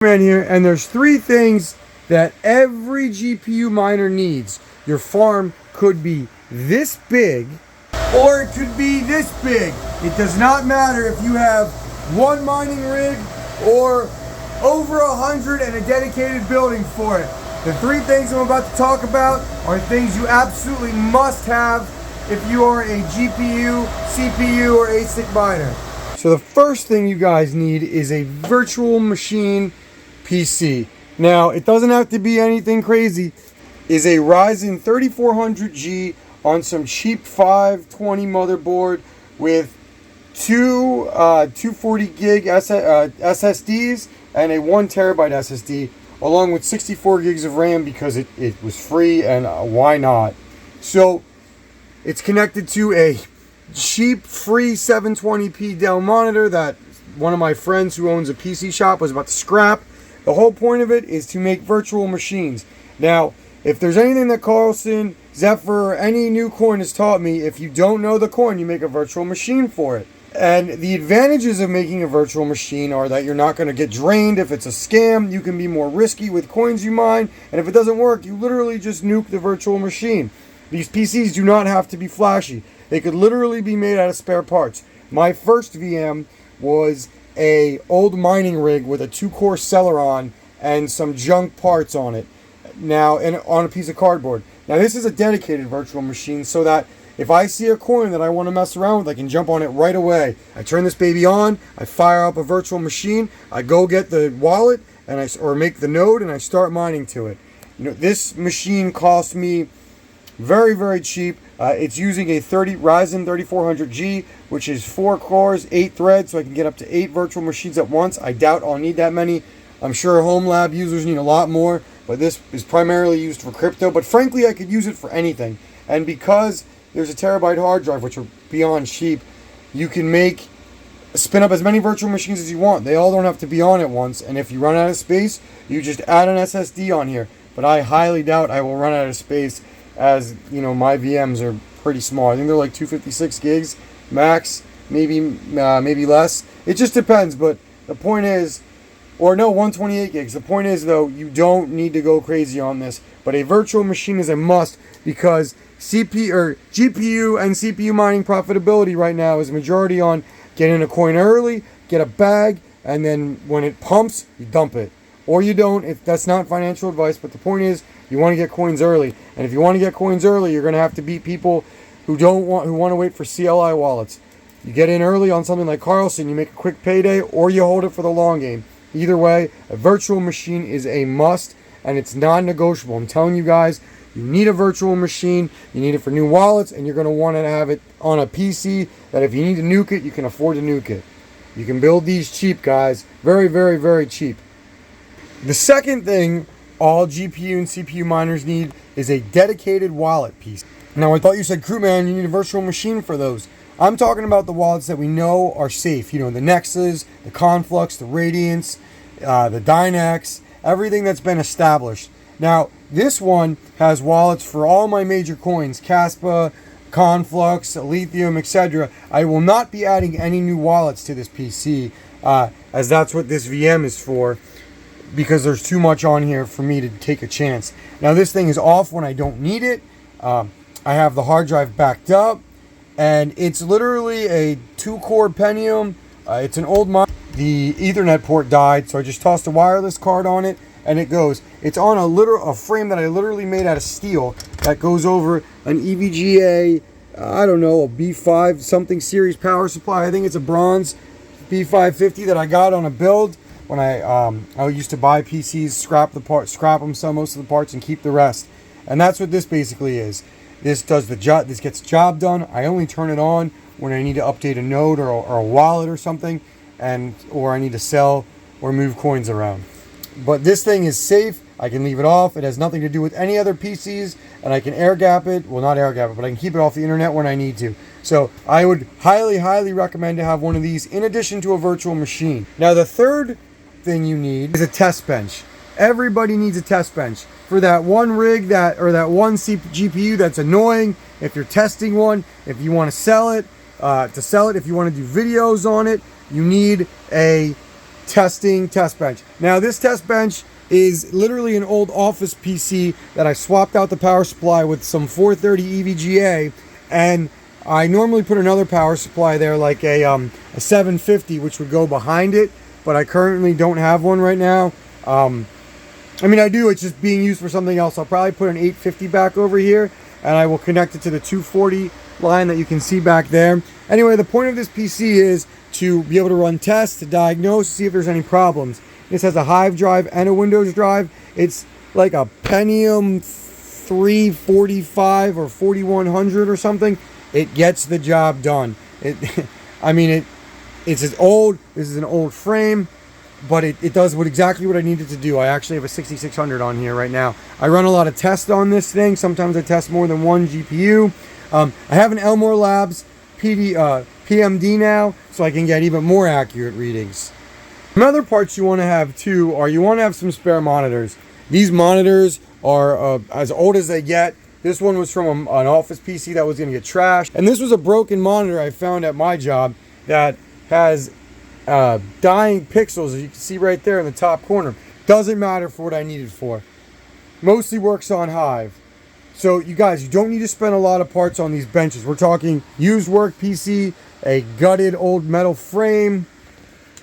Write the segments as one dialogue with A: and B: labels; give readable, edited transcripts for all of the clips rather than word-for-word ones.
A: Man here, and there's three things that every GPU miner needs. Your farm could be this big, or it could be this big. It does not matter if you have one mining rig or over 100 and a dedicated building for it. The three things I'm about to talk about are things you absolutely must have if you are a GPU, CPU, or ASIC miner. So the first thing you guys need is a virtual machine PC. Now, it doesn't have to be anything crazy. Is a Ryzen 3400G on some cheap 520 motherboard with two 240 gig SSDs and a 1 terabyte SSD, along with 64 gigs of RAM because it was free, and why not? So it's connected to a cheap free 720p Dell monitor that one of my friends who owns a PC shop was about to scrap. The whole point of it is to make virtual machines. Now, if there's anything that Carlson, Zephyr, or any new coin has taught me, if you don't know the coin, you make a virtual machine for it. And the advantages of making a virtual machine are that you're not going to get drained. If it's a scam, you can be more risky with coins you mine. And if it doesn't work, you literally just nuke the virtual machine. These PCs do not have to be flashy. They could literally be made out of spare parts. My first VM was a old mining rig with a 2-core Celeron and some junk parts on it. Now, and on a piece of cardboard. Now, this is a dedicated virtual machine so that if I see a coin that I want to mess around with, I can jump on it right away. I turn this baby on, I fire up a virtual machine, I go get the wallet and or make the node, and I start mining to it. You know, this machine cost me very, very cheap. It's using a Ryzen 3400G, which is 4 cores, 8 threads, so I can get up to 8 virtual machines at once. I doubt I'll need that many. I'm sure home lab users need a lot more, but this is primarily used for crypto. But frankly, I could use it for anything. And because there's a terabyte hard drive, which are beyond cheap, you can spin up as many virtual machines as you want. They all don't have to be on at once. And if you run out of space, you just add an SSD on here. But I highly doubt I will run out of space, as you know, my VMs are pretty small. I think they're like 256 gigs max, maybe less. It just depends, but the point is, or no, 128 gigs. The point is, though, you don't need to go crazy on this, but a virtual machine is a must because GPU and CPU mining profitability right now is majority on getting a coin early, get a bag, and then when it pumps, you dump it. Or you don't. That's not financial advice, but the point is, you want to get coins early. And if you want to get coins early, you're going to have to beat people who want to wait for CLI wallets. You get in early on something like Carlson, you make a quick payday, or you hold it for the long game. Either way, a virtual machine is a must, and it's non-negotiable. I'm telling you guys, you need a virtual machine. You need it for new wallets, and you're going to want to have it on a PC that if you need to nuke it, you can afford to nuke it. You can build these cheap, guys. Very, very, very cheap. The second thing all GPU and CPU miners need is a dedicated wallet piece. Now, I thought you said, Crewman, you need a virtual machine for those. I'm talking about the wallets that we know are safe. You know, the Nexus, the Conflux, the Radiance, the Dynex, everything that's been established. Now, this one has wallets for all my major coins, Caspa, Conflux, Lithium, etc. I will not be adding any new wallets to this PC, as that's what this VM is for, because there's too much on here for me to take a chance. Now, this thing is off when I don't need it. I have the hard drive backed up, and it's literally a 2-core Pentium. It's an old model. The Ethernet port died, so I just tossed a wireless card on it, and it goes. It's on a frame that I literally made out of steel that goes over an EVGA, I don't know, a B5 something series power supply. I think it's a bronze B550 that I got on a build when I used to buy PCs, scrap them, sell most of the parts, and keep the rest. And that's what this basically is. This does the job. This gets the job done. I only turn it on when I need to update a node or a wallet or something, or I need to sell or move coins around. But this thing is safe. I can leave it off. It has nothing to do with any other PCs, and I can air gap it. Well, not air gap it, but I can keep it off the internet when I need to. So I would highly, highly recommend to have one of these in addition to a virtual machine. Now, the third thing you need is a test bench. Everybody needs a test bench for that one rig or that one GPU that's annoying. If you're testing one, if you want to sell it, if you want to do videos on it, you need a testing test bench. Now this test bench is literally an old office PC that I swapped out the power supply with some 430 EVGA, and I normally put another power supply there, like a 750, which would go behind it, but I currently don't have one right now. I mean, I do, it's just being used for something else. I'll probably put an 850 back over here, and I will connect it to the 240 line that you can see back there. Anyway, the point of this PC is to be able to run tests, to diagnose, see if there's any problems. This has a Hive drive and a Windows drive. It's like a Pentium 345 or 4100 or something. It gets the job done. I mean, it's as old. This is an old frame, but it does exactly what I needed to do. I actually have a 6600 on here right now. I run a lot of tests on this thing. Sometimes I test more than one GPU. I have an Elmore Labs PMD now, so I can get even more accurate readings. Some other parts you want to have too are you want to have some spare monitors. These monitors are as old as they get. This one was from an office PC that was going to get trashed, and this was a broken monitor I found at my job that has dying pixels, as you can see right there in the top corner. Doesn't matter for what I need it for. Mostly works on Hive. So you guys, you don't need to spend a lot of parts on these benches. We're talking used work PC, a gutted old metal frame,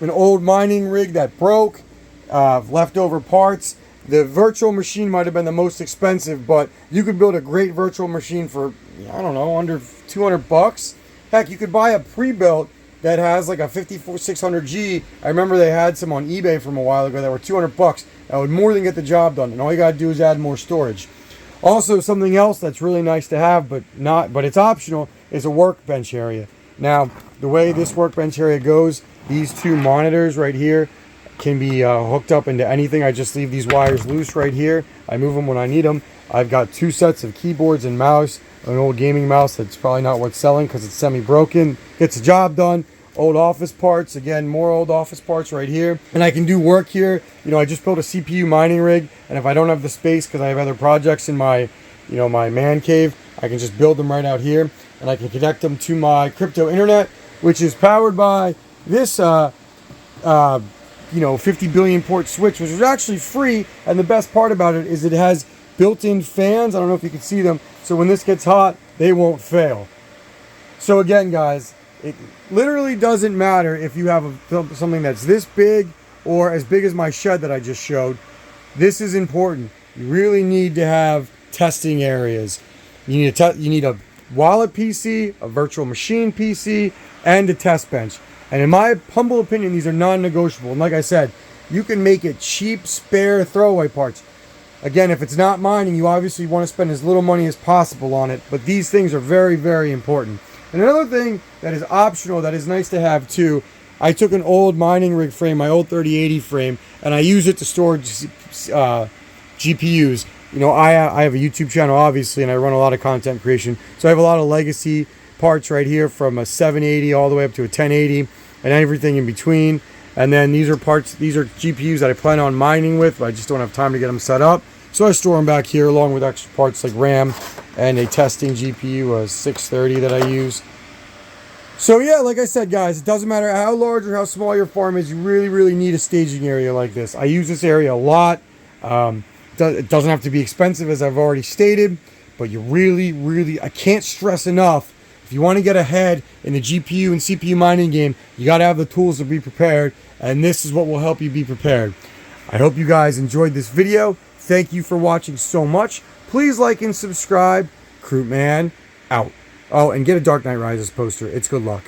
A: an old mining rig that broke, leftover parts. The virtual machine might have been the most expensive, but you could build a great virtual machine for, I don't know, under 200 bucks. Heck, you could buy a pre-built that has like a 54600G. I remember they had some on eBay from a while ago that were 200 bucks. That would more than get the job done, and all you gotta do is add more storage. Also, something else that's really nice to have, but it's optional, is a workbench area. Now, the way this workbench area goes, these two monitors right here can be hooked up into anything. I just leave these wires loose right here. I move them when I need them. I've got two sets of keyboards and mouse, an old gaming mouse that's probably not worth selling because it's semi-broken. Gets the job done. Old office parts, again, more old office parts right here. And I can do work here. You know, I just built a CPU mining rig, and if I don't have the space because I have other projects in my, you know, my man cave, I can just build them right out here, and I can connect them to my crypto internet, which is powered by this, you know, 50 billion port switch, which is actually free. And the best part about it is it has built-in fans. I don't know if you can see them. So when this gets hot, they won't fail. So again, guys, it literally doesn't matter if you have something that's this big or as big as my shed that I just showed. This is important. You really need to have testing areas. You need a wallet PC, a virtual machine PC, and a test bench. And in my humble opinion, these are non-negotiable. And like I said, you can make it cheap, spare, throwaway parts. Again, if it's not mining, you obviously want to spend as little money as possible on it. But these things are very, very important. And another thing that is optional that is nice to have too, I took an old mining rig frame, my old 3080 frame, and I use it to store GPUs. You know, I have a YouTube channel, obviously, and I run a lot of content creation. So I have a lot of legacy parts right here from a 780 all the way up to a 1080 and everything in between. And then these are GPUs that I plan on mining with, but I just don't have time to get them set up. So I store them back here along with extra parts like RAM and a testing GPU, a 630 that I use. So yeah, like I said, guys, it doesn't matter how large or how small your farm is, you really, really need a staging area like this. I use this area a lot. It doesn't have to be expensive, as I've already stated, but you really, really, I can't stress enough, if you want to get ahead in the GPU and CPU mining game, you got to have the tools to be prepared, and this is what will help you be prepared. I hope you guys enjoyed this video. Thank you for watching so much. Please like and subscribe. Croup Man out. Oh, and get a Dark Knight Rises poster. It's good luck.